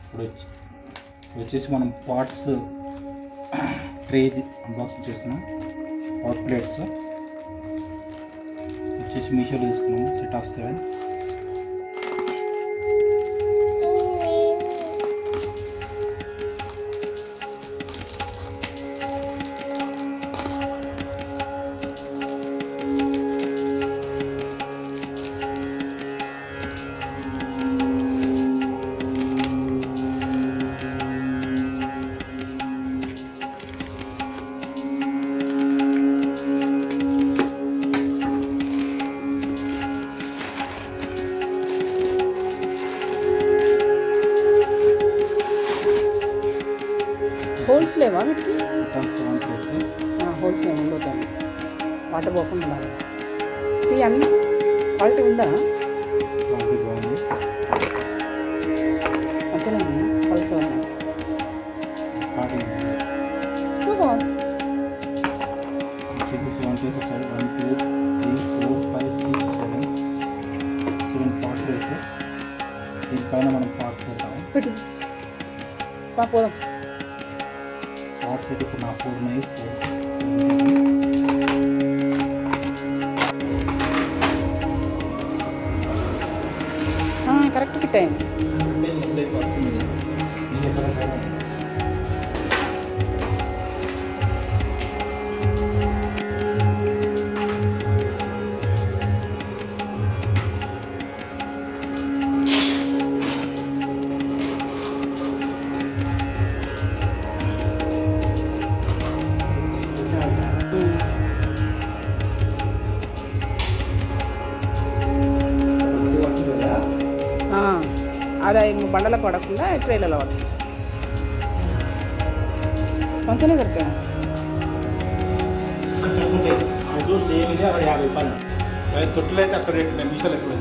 ఇప్పుడు వచ్చేసి మనం పాట్స్ ట్రే అన్బాక్సింగ్ చేస్తున్నాం. హాట్ ప్లేట్స్ వచ్చేసి మీషోలో తీసుకున్నాం, సెట్ ఆఫ్ 7. హోల్స్ లేవా వీటికి? 7 ప్లేట్స్. హోల్స్ ఏమి ఉండదు, వాటర్ పోకుండా ఉండాలి. టీ అన్న క్వాలిటీ ఉందా? క్వాలిటీ బాగుంది, మంచిగా ఉంది, హోల్స్ ఉన్నాయి. సో బాగుంది. 7 ప్లేట్స్ వచ్చాయి. 1 2 3 4 5 6 7 పాట్ ప్లేట్స్. దీనిపైన మనం పాట్స్ పెడతాము. పెట్టు పోదాం. పాట్స్ అయితే ఇప్పుడు నా 4 ఉన్నాయి. 4 కరెక్ట్ ఫిట్ అయింది. అది బండలకు పడకుండా ట్రైలలో పడుతుంది. మంచిగానే దొరికాను. తొట్టులు అయితే అక్కడ 2 నిమిషాలు ఎక్కువ.